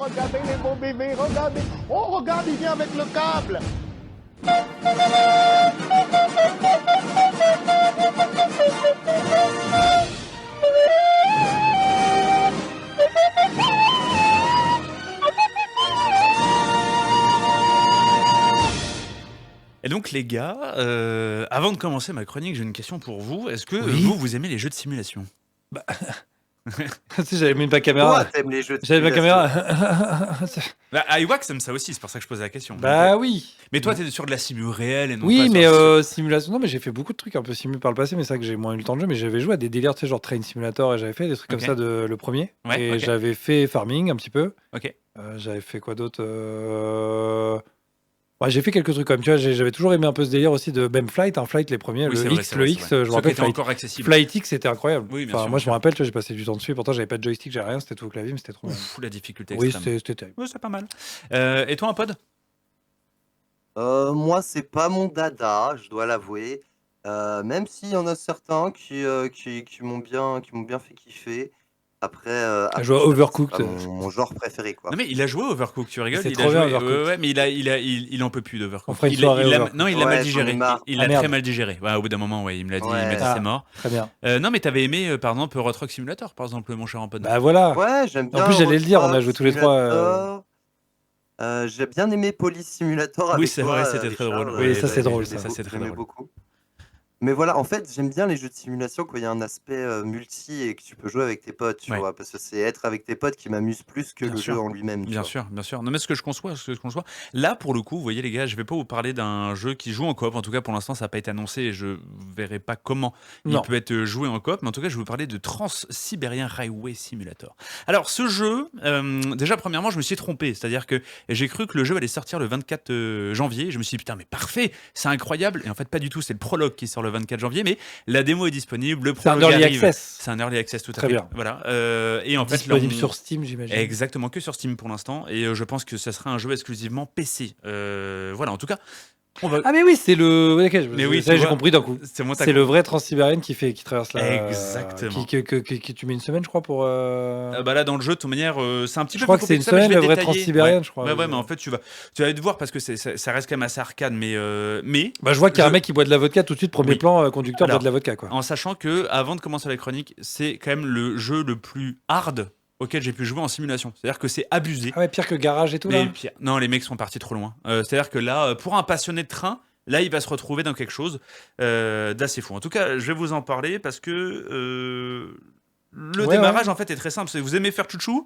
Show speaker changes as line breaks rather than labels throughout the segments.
regardez les beaux bébés, regardez. Oh, regarde, il vient avec le câble.
Et donc les gars, avant de commencer ma chronique, j'ai une question pour vous. Est-ce que
Oui.
vous aimez les jeux de simulation?
Tu sais, j'avais mis pas caméra.
Toi, t'aimes les jeux de
J'avais pas
simulation.
caméra.
Bah, iWax aime ça aussi, c'est pour ça que je posais la question.
Bah oui.
Mais toi, t'es sur de la simu réelle et non
Oui,
pas
mais
sur-
simulation. Non, mais j'ai fait beaucoup de trucs un peu simu par le passé, mais c'est vrai que j'ai moins eu le temps de jeu. Mais j'avais joué à des délires, tu sais, genre Train Simulator, et j'avais fait des trucs
Ok.
comme ça le premier.
Ouais,
et
ok.
j'avais fait Farming un petit peu.
Ok.
J'avais fait quoi d'autre Ouais, j'ai fait quelques trucs comme tu vois, j'avais toujours aimé un peu ce délire aussi de même Flight, Flight les premiers,
Oui,
le
c'est vrai,
X,
c'est
le
vrai,
X,
c'est vrai.
je me
Ceux qui
rappelle
étaient
Flight,
encore accessibles.
Flight X c'était incroyable.
Oui, bien
Enfin,
sûr,
moi
bien
je
sûr.
me rappelle, tu vois, j'ai passé du temps dessus, pourtant j'avais pas de joystick, j'avais rien, c'était tout au clavier, mais c'était trop bien.
Ouf, la difficulté
Oui,
extrême.
c'était terrible.
Ouais, c'est pas mal. Et toi, un pod?
Moi, c'est pas mon dada, je dois l'avouer. Même s'il y en a certains qui m'ont bien fait kiffer. Après,
Elle joue à
c'est pas
Overcooked.
mon genre préféré, quoi.
Non mais il a joué à Overcooked, tu rigoles?
C'est
Il
trop
a
bien,
joué,
Overcooked.
ouais, mais il en peut plus d'Overcooked.
On fera une soirée Overcooked.
Non, il l'a
Ouais,
mal
j'en ai
digéré.
marre.
Il
Ah,
l'a
merde.
très mal digéré. Ouais, au bout d'un moment, ouais, il me l'a dit,
Ouais.
il m'a dit
Ah.
c'est mort.
Très bien.
Non, mais t'avais aimé, par exemple, Hot Rock Simulator, par exemple, mon cher Ampod.
Bah voilà.
Ouais, j'aime bien.
En plus, j'allais le dire, on a
Rock
joué tous les trois.
Simulator. J'ai bien aimé Police Simulator
Oui,
avec
c'est
toi,
vrai, c'était très
Richard.
drôle.
Oui, ça, c'est drôle,
J'aimais
ça.
C'est très
j'aimais
drôle.
beaucoup. Mais voilà, en fait, j'aime bien les jeux de simulation quand il y a un aspect multi et que tu peux jouer avec tes potes, tu
Ouais.
vois, parce que c'est être avec tes potes qui m'amuse plus que
Bien
le
sûr.
jeu en lui-même. tu
Bien
vois.
sûr, bien sûr. Non, mais ce que je conçois. Là, pour le coup, vous voyez, les gars, je vais pas vous parler d'un jeu qui joue en coop. En tout cas, pour l'instant, ça n'a pas été annoncé et je verrai pas comment
Non.
il peut être joué en coop. Mais en tout cas, je vais vous parler de Trans-Siberian Railway Simulator. Alors, ce jeu, déjà, premièrement, je me suis trompé. C'est-à-dire que j'ai cru que le jeu allait sortir le 24 janvier. Je me suis dit, putain, mais parfait, c'est incroyable. Et en fait, pas du tout. C'est le prologue qui sort le 24 janvier. Mais la démo est disponible. Le
C'est un
prologue
early
arrive.
access.
C'est un early access, tout à
Très
fait.
bien.
Voilà. Et en fait, là,
Disponible
on-
sur Steam, j'imagine.
Exactement, que sur Steam pour l'instant. Et je pense que ça sera un jeu exclusivement PC. Voilà, en tout cas, on va.
Ah mais oui, c'est le. Ok,
Mais oui,
ça,
tu
j'ai
vois,
compris d'un coup.
C'est moi,
C'est le vrai Transsibérien qui traverse la.
Exactement.
Qui tu mets une semaine, je crois, pour.
Bah là, dans le jeu, de toute manière, c'est un petit
Je
peu
crois
plus
que c'est une
compliqué ça, mais
semaine,
je vais
le vrai
détailler.
Transsibérien,
Ouais.
je crois.
Ouais, mais en fait, tu vas aller te voir parce que ça reste quand même assez arcade. Mais
Bah, je vois qu'il y a un
je-
mec qui boit de la vodka tout de suite, premier
Oui.
plan, conducteur boit
Alors,
de la vodka, quoi.
en sachant que, avant de commencer la chronique, c'est quand même le jeu le plus hard auquel j'ai pu jouer en simulation. C'est-à-dire que c'est abusé.
Ah ouais, pire que garage et tout,
Mais
là.
pire. Non, les mecs sont partis trop loin. C'est-à-dire que là, pour un passionné de train, là, il va se retrouver dans quelque chose d'assez fou. En tout cas, je vais vous en parler parce que le
Ouais,
démarrage, en fait, est très simple. C'est vous aimez faire chouchou,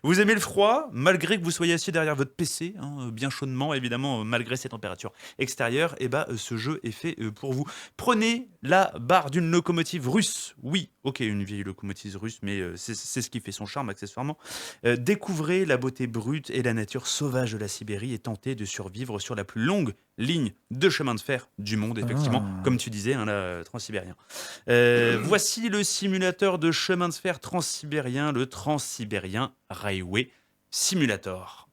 vous aimez le froid, malgré que vous soyez assis derrière votre PC, hein, bien chaudement, évidemment, malgré ces températures extérieures, et ce jeu est fait pour vous. Prenez la barre d'une locomotive russe. Oui, ok, une vieille locomotive russe, mais c'est ce qui fait son charme, accessoirement. Découvrez la beauté brute et la nature sauvage de la Sibérie et tentez de survivre sur la plus longue ligne de chemin de fer du monde, effectivement,
Ah.
comme tu disais, hein, là, transsibérien. Voici le simulateur de chemin de fer transsibérien, le Trans-Siberian Railway Simulator.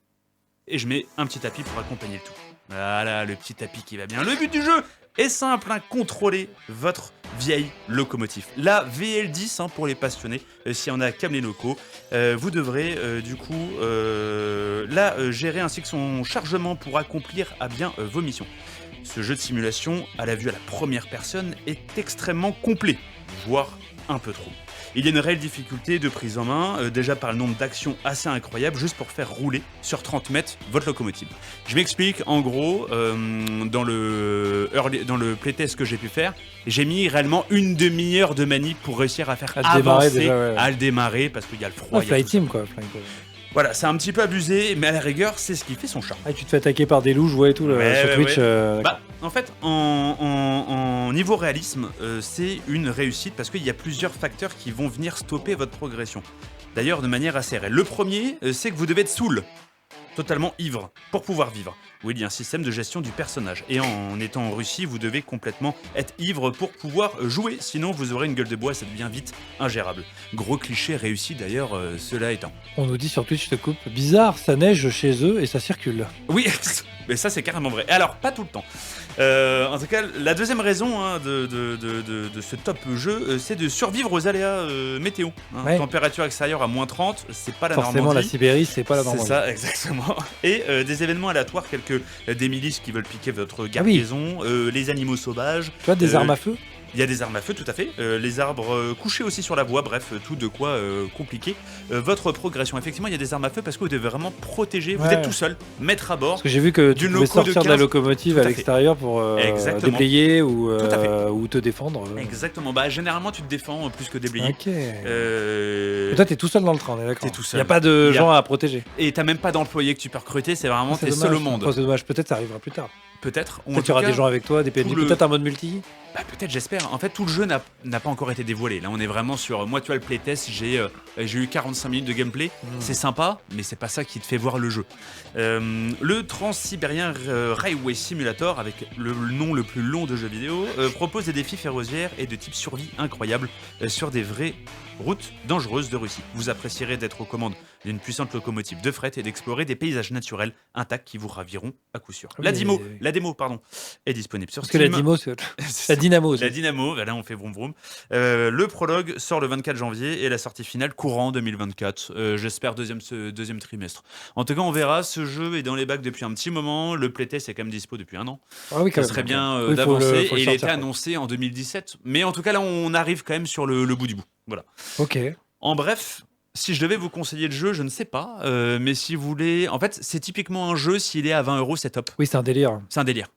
Et je mets un petit tapis pour accompagner le tout. Voilà, le petit tapis qui va bien. Le but du jeu est simple, hein, contrôler votre vieille locomotive. La VL10, hein, pour les passionnés, si on a câblé locaux, vous devrez du coup la gérer ainsi que son chargement pour accomplir à bien vos missions. Ce jeu de simulation, à la vue à la première personne, est extrêmement complet, voire un peu trop. Il y a une réelle difficulté de prise en main, déjà par le nombre d'actions assez incroyable, juste pour faire rouler sur 30 mètres votre locomotive. Je m'explique, en gros, dans le playtest que j'ai pu faire, j'ai mis réellement une demi-heure de manip pour réussir à faire
À le démarrer
avancer,
déjà, ouais.
à le démarrer, parce qu'il y a le froid.
Ouais,
il y a
Flight
tout ça.
Team, quoi. Flight Team.
Voilà, c'est un petit peu abusé, mais à la rigueur, c'est ce qui fait son charme.
Ah, tu te fais attaquer par des loups, je vois et tout,
Ouais,
sur
ouais,
Twitch.
ouais. Bah, en fait, en niveau réalisme, c'est une réussite parce qu'il y a plusieurs facteurs qui vont venir stopper votre progression. D'ailleurs, de manière assez réelle. Le premier, c'est que vous devez être saoul, totalement ivre, pour pouvoir vivre. Oui, il y a un système de gestion du personnage. Et en étant en Russie, vous devez complètement être ivre pour pouvoir jouer. Sinon, vous aurez une gueule de bois et ça devient vite ingérable. Gros cliché réussi d'ailleurs, cela étant.
On nous dit sur Twitch, je te coupe. Bizarre, ça neige chez eux et ça circule.
Oui, Mais ça, c'est carrément vrai. Et alors, pas tout le temps. En tout cas, la deuxième raison hein, de ce top jeu, c'est de survivre aux aléas météo. Hein.
Ouais.
Température extérieure à -30, c'est pas la
Forcément,
Normandie.
la Sibérie, c'est pas la
C'est
Normandie.
ça, exactement. Et des événements aléatoires, quelques des milices qui veulent piquer votre garnison, les animaux sauvages.
Tu vois, des armes à feu.
Il y a des armes à feu, tout à fait. Les arbres couchés aussi sur la voie, bref, tout de quoi compliquer votre progression. Effectivement, il y a des armes à feu parce que vous devez vraiment protéger. Vous
Ouais.
êtes tout seul, mettre à bord.
Parce que j'ai vu que tu
D'une
pouvais
loco de
sortir de la
15.
locomotive
Tout
à
à fait.
l'extérieur pour
Exactement.
déblayer ou,
Tout à fait.
ou te défendre.
Exactement. Bah, généralement, tu te défends plus que déblayer.
Ok.
Euh,
Toi, t'es tout seul dans le train, on est d'accord.
T'es tout
Il
seul.
n'y a pas de
Y a-
gens à protéger.
Et t'as même pas d'employés que tu peux recruter, c'est vraiment
C'est
t'es seul au
dommage.
monde.
Oh, c'est dommage. Peut-être ça arrivera plus tard.
Peut-être. Ou en
Peut-être
tout
tu auras
cas,
des gens avec toi, des PNJ.
tout le-
Peut-être un mode multi.
Bah, peut-être, j'espère. En fait, tout le jeu n'a pas encore été dévoilé. Là, on est vraiment sur. Moi, tu vois, le playtest, j'ai eu 45 minutes de gameplay. C'est sympa, mais c'est pas ça qui te fait voir le jeu. Le Transsibérien Railway Simulator, avec le nom le plus long de jeu vidéo, propose des défis ferroviaires et de type survie incroyables sur des vraies routes dangereuses de Russie. Vous apprécierez d'être aux commandes d'une puissante locomotive de fret et d'explorer des paysages naturels intacts qui vous raviront à coup sûr.
Oui,
La démo, pardon, est disponible sur
Parce que la
Steam.
Dimo, c'est
C'est
la Dynamo.
la Dynamo, là on fait vroom vroom. Le prologue sort le 24 janvier et la sortie finale courant 2024. J'espère deuxième trimestre. En tout cas, on verra. Ce jeu est dans les bacs depuis un petit moment. Le playtest est quand même dispo depuis un an.
Ah oui, quand
Ça
même.
serait bien
Oui, faut
d'avancer.
faut
Et il
le
a été
sortir, quoi.
annoncé en 2017. Mais en tout cas, là, on arrive quand même sur le bout du bout. Voilà.
Ok.
En bref. Si je devais vous conseiller le jeu, je ne sais pas, mais si vous voulez... En fait, c'est typiquement un jeu, s'il est à 20 €, c'est top.
Oui, c'est un délire.
C'est un délire.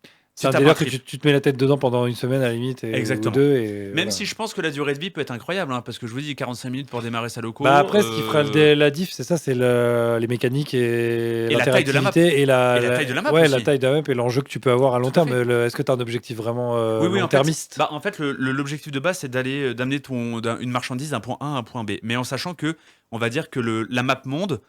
C'est un
t'as
délire
pas
que
un trip.
tu te mets la tête dedans pendant une semaine à la limite et, ou
Exactement.
deux. Et
Même
voilà.
si je pense que la durée de vie peut être incroyable, hein, parce que je vous dis 45 minutes pour démarrer sa loco.
Bah après, ce qui fera la diff, c'est ça, c'est les mécaniques et
la taille de la map.
l'interactivité et
Et la taille de la map
Ouais,
aussi.
la taille de la map et l'enjeu que tu peux avoir à long
Tout à
terme. Est-ce que tu as un objectif vraiment
Oui, en fait,
long-termiste?
en fait, l'objectif de base, c'est d'amener une marchandise d'un point A à un point B. Mais en sachant que, on va dire que la map monde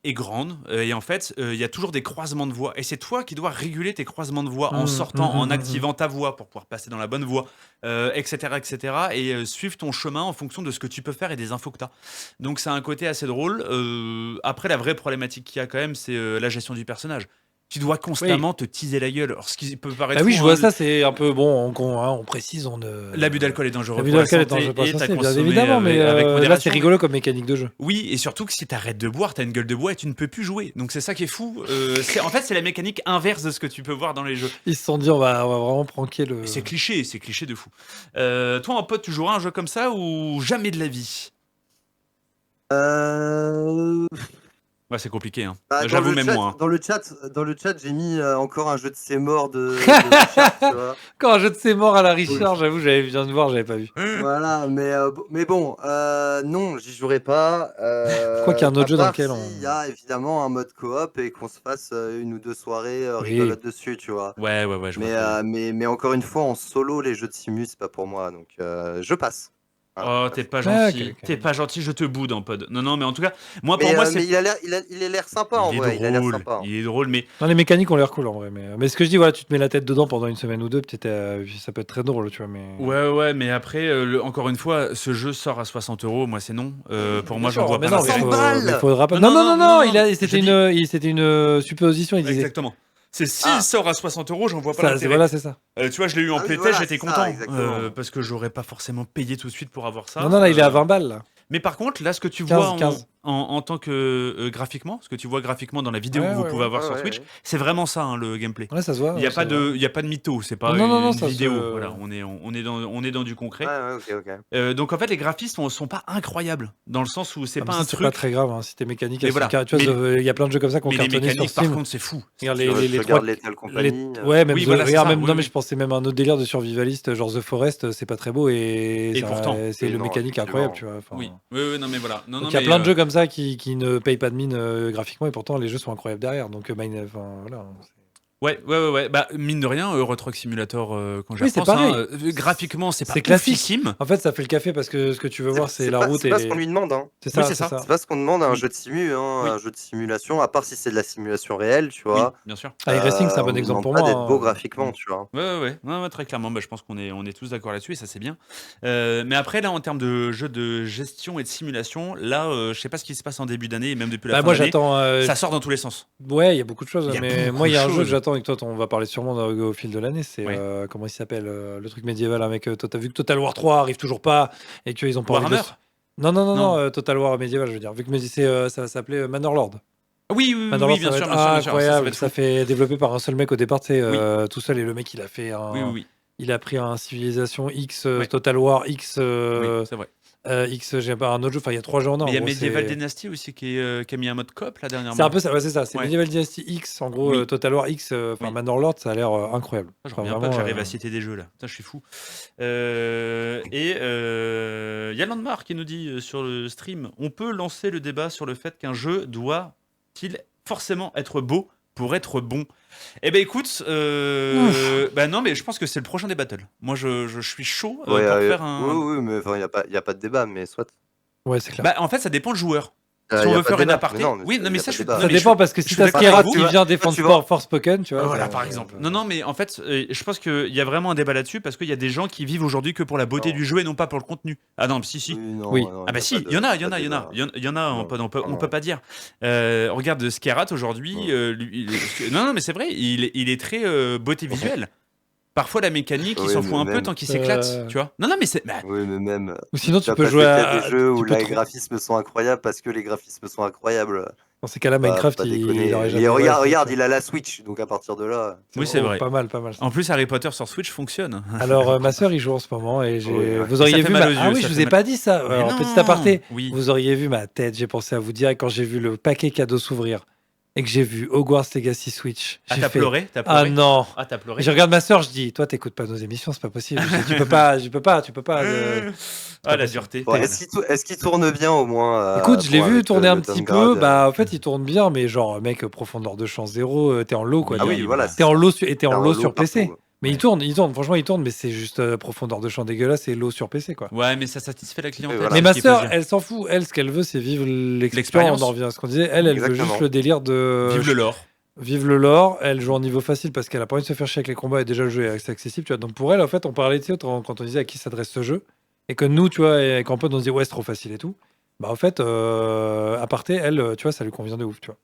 est grande et en fait il y a toujours des croisements de voies et c'est toi qui dois réguler tes croisements de voies en sortant, en activant ta voie pour pouvoir passer dans la bonne voie, etc. et suivre ton chemin en fonction de ce que tu peux faire et des infos que tu as. Donc c'est un côté assez drôle. Après, la vraie problématique qu'il y a quand même, c'est la gestion du personnage. Tu dois constamment te teaser la gueule. Alors, ce qui peut paraître
Ah oui,
fou,
je vois
hein,
ça, c'est un peu bon, on précise,
l'abus d'alcool est dangereux
L'abus
pour la
d'alcool est
santé
dangereux pour la
et t'as
santé, bien
consommé
évidemment, mais
avec
là
modération.
c'est rigolo comme mécanique de jeu.
Oui, et surtout que si t'arrêtes de boire, t'as une gueule de bois et tu ne peux plus jouer. Donc c'est ça qui est fou. En fait, c'est la mécanique inverse de ce que tu peux voir dans les jeux.
Ils se sont dit on va vraiment pranker le.
Et c'est cliché de fou. Toi, en pote, tu joueras à un jeu comme ça ou jamais de la vie? Ouais, c'est compliqué, hein.
Bah,
J'avoue,
dans le
même
chat-
moi. Hein.
Dans le chat, j'ai mis encore un jeu de ces morts de Richard, tu vois.
Quand un jeu de ses morts à la Richard, j'avoue, j'avais bien de voir, j'avais pas vu.
Voilà, mais bon, non, j'y jouerai pas.
Je crois qu'il y a un autre
à
jeu dans
part
lequel
s'il y a évidemment un mode coop et qu'on se fasse une ou deux soirées
Oui.
rigolotes dessus, tu vois.
Ouais, je vois.
Mais encore une fois, en solo, les jeux de simu, c'est pas pour moi, donc je passe.
Oh, t'es pas
Ah,
gentil.
ok.
T'es pas gentil, je te boude en pod. Non, mais en tout cas, moi,
Mais,
pour moi,
mais
c'est.
il a l'air sympa en
Il est
vrai. Il a l'air
drôle.
sympa.
Il est drôle, mais
Non, les mécaniques ont l'air cool en vrai, mais ce que je dis, voilà, tu te mets la tête dedans pendant une semaine ou deux, peut-être ça peut être très drôle, tu vois. Mais
ouais, mais après, encore une fois, ce jeu sort à 60 €. Moi, c'est non. Pour moi,
Bien
j'en
sûr,
vois
mais
pas
non,
l'intérêt.
mais balles
mais faudra pas.
Non,
Non,
je
c'était une supposition, il disait.
Exactement. C'est s'il sort à 60 €, j'en vois pas
Ça,
l'intérêt.
voilà, c'est ça.
Tu vois, je l'ai eu en
Ah oui,
playtest,
voilà,
j'étais
c'est ça,
content.
exactement.
Parce que j'aurais pas forcément payé tout de suite pour avoir ça.
Non, là, il est à 20 balles là.
Mais par contre, là, ce que tu
15,
vois
15.
en tant que graphiquement, ce que tu vois graphiquement dans la vidéo
Ouais,
que vous
ouais,
pouvez avoir sur Twitch, c'est vraiment ça, hein, le gameplay.
Ouais, ça se voit.
Il n'y a,
ça
pas
se voit.
de, il y a pas de mytho, c'est pas
Non,
une
ça se-
vidéo. Voilà, on est dans du concret.
ok.
Donc en fait, les graphismes sont pas incroyables, dans le sens où c'est
Ah,
pas
mais
un
ça, c'est
truc.
pas très grave hein, si t'es mécanique.
Mais
à
voilà.
6K, tu vois,
Mais-
il y a plein de jeux comme ça qu'on
Mais les
cartonnait sur
mécaniques, par
Steam.
contre, c'est fou.
Regarde,
Je
les
regarde
trois-
Lethal
les-
Company.
Ouais, même
Oui, voilà, c'est ça,
même,
oui,
non,
oui.
mais je pensais même à un autre délire de survivaliste, genre The Forest, c'est pas très beau et
pourtant.
c'est
Oui,
le
non,
mécanique
effectivement.
incroyable, tu vois. enfin.
Oui, non, mais voilà. Non,
Donc
non,
il y a
mais,
plein de jeux comme ça qui ne payent pas de mine graphiquement et pourtant les jeux sont incroyables derrière. Donc enfin, voilà.
Ouais. Bah, mine de rien, Euro Truck Simulator, quand j'y
Oui, c'est
repense,
pareil.
graphiquement, c'est pas
C'est classique.
oufissime.
En fait, ça fait le café parce que ce que tu veux voir, c'est la route
C'est
et
pas ce qu'on lui demande, hein.
c'est
Oui,
ça,
c'est
c'est
ça.
ça.
C'est pas ce qu'on demande à un
Oui.
jeu de simu, hein,
Oui.
un jeu de simulation, à part si c'est de la simulation réelle, tu
Oui,
vois.
bien sûr.
iRacing, c'est un
On
bon
nous
exemple
demande
pour
pas
moi.
d'être beau
hein.
graphiquement, tu vois.
Ouais, très clairement. Bah, je pense qu'on est tous d'accord là-dessus et ça, c'est bien. Mais après, là, en termes de jeux de gestion et de simulation, là, je sais pas ce qui se passe en début d'année et même depuis la
Bah,
fin
moi,
d'année.
j'attends.
Ça sort dans tous les sens.
Ouais, il y a beaucoup de choses,
Il y a
mais
beaucoup
moi, il y a
de
un jeu
choses.
que j'attends avec toi, on va parler sûrement au fil de l'année. C'est
Ouais.
comment il s'appelle le truc médiéval avec Total. Vu que Total War 3 arrive toujours pas et qu'ils ont pas envie de.
Warhammer.
Non, Total War médiéval, je veux dire. Vu que ça va s'appeler Manor Lord.
Oui,
Manor Lord,
bien
ça
sûr,
va
bien sûr,
être
bien sûr. Ça va
incroyable.
être
Ça
fou.
fait développé par un seul mec au départ, tu sais,
Oui.
tout seul. Et le mec, il a fait
Oui.
il a pris un Civilisation X,
Ouais.
Total War X,
Oui, c'est vrai.
X, j'ai pas un autre jeu. Enfin, il y a 3 jeux en un.
Mais il y a
en gros,
Medieval
c'est-
Dynasty aussi qui a mis un mode coop là dernièrement.
C'est un peu ça, ouais, c'est ça. C'est
Ouais.
Medieval Dynasty X, en gros,
Oui.
Total War X,
Oui.
Manor Lord, ça a l'air incroyable.
Je
Enfin,
reviens pas que
vraiment,
j'arrive à citer des jeux là. Putain, je suis fou. Il y a Landmar qui nous dit sur le stream, on peut lancer le débat sur le fait qu'un jeu doit-il forcément être beau pour être bon. Eh ben écoute, bah non, mais je pense que c'est le prochain des battles. Moi, je suis chaud pour faire un.
Oui, mais enfin, il n'y a pas de débat, mais soit.
Ouais, c'est clair.
Bah en fait, ça dépend le joueur.
Y
Si on
a
veut
pas
faire
de
une
débat.
aparté.
Mais non, mais
Oui, non, mais
y a
ça,
pas de
je suis.
débat.
non,
Ça
mais je
dépend
suis-
parce que
je
si
suis
t'as
d'accord
Skyrat
avec vous.
qui vient défendre
tu vois.
Forspoken, tu vois.
Voilà, par exemple. Non, mais en fait, je pense qu'il y a vraiment un débat là-dessus parce qu'il y a des gens qui vivent aujourd'hui que pour la beauté
Non.
du jeu et non pas pour le contenu. Ah non, si.
Oui.
Ah bah si, il y en a, on peut pas dire. Regarde Skyrat aujourd'hui, non, mais c'est vrai, il est très beauté visuelle. Parfois la mécanique, il
Oui,
s'en
mais
fout un peu
même-
tant qu'il s'éclate, tu vois. Non, mais c'est.
Oui, mais même.
Ou sinon, tu
vas
peux
pas
jouer
dire
à.
qu'il y a des jeux où
tu peux
les
trop-
graphismes sont incroyables parce que les graphismes sont incroyables.
Dans ces cas-là,
Bah,
Minecraft,
faut pas
il
déconner.
aurait
Et
jamais.
regarde, il a la Switch, donc à partir de là.
Oui, c'est vrai.
Pas mal.
En plus, Harry Potter sur Switch fonctionne.
Alors, ma sœur, il joue en ce moment et
Ouais.
vous
Ça
auriez
fait
vu
mal
ma.
aux yeux,
Ah oui,
ça
je vous
fait
ai
mal.
pas dit ça.
Mais
Alors,
non.
petit aparté,
Oui.
vous auriez vu ma tête. J'ai pensé à vous dire quand j'ai vu le paquet cadeau s'ouvrir et que j'ai vu Hogwarts Legacy Switch.
Ah,
J'ai
t'as
fait,
pleuré
Ah non.
Ah, t'as pleuré
Je regarde ma sœur, je dis, toi, t'écoutes pas nos émissions, c'est pas possible. Tu peux pas.
Ah, la dureté.
Bon, est-ce qu'il tourne bien au moins
Écoute, je l'ai
bon,
vu
avec
tourner
le
un petit
downgrade,
peu. Bah, en fait, il tourne bien, mais genre, mec, profondeur de champ zéro, t'es en low, quoi.
Ah oui,
T'es-
voilà.
T'es en low, et t'es en
c'est
low
un
sur
lot
PC.
partout.
Mais il tourne, franchement, il tourne, mais c'est juste profondeur de champ dégueulasse et low sur PC, quoi.
Ouais, mais ça satisfait la clientèle.
voilà.
Mais
c'est
ma
ce qu'il faut
sœur,
dire.
elle s'en fout. Elle, ce qu'elle veut, c'est vivre l'expérience.
L'expérience.
On en revient à ce qu'on disait. Elle veut
Exactement.
juste le délire de.
Vive le lore.
Vive le lore. Elle joue en niveau facile parce qu'elle a pas envie de se faire chier avec les combats et déjà le jeu est assez accessible, tu vois. Donc pour elle, en fait, on parlait, tu sais, quand on disait à qui s'adresse ce jeu et que nous, tu vois, et qu'en pote, on disait ouais, c'est trop facile et tout. Bah, en fait, à parté, elle, tu vois, ça lui convient de ouf, tu vois.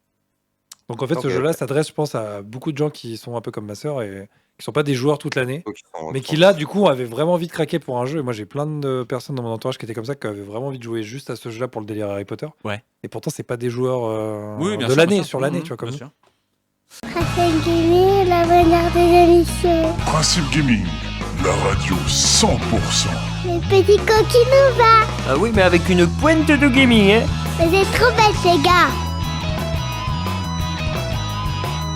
Donc en fait, ce
Ok,
jeu-là s'adresse, je pense, à beaucoup de gens qui sont un peu comme ma sœur et qui sont pas des joueurs toute l'année.
Donc,
Mais qui là, du coup, avait vraiment envie de craquer pour un jeu. Et moi, j'ai plein de personnes dans mon entourage qui étaient comme ça, qui avaient vraiment envie de jouer juste à ce jeu-là pour le délire Harry Potter.
Ouais.
Et pourtant, c'est pas des joueurs
Oui, bien
de
sûr,
l'année,
bien sûr.
sur l'année,
Mhm,
tu vois, comme
bien
nous.
sûr.
Principe Gaming, la bonheur des émissions.
Principe Gaming, la radio 100%.
Les petits coquins nous va.
Ah oui, mais avec une pointe de gaming, hein.
Vous êtes trop bêtes, les gars.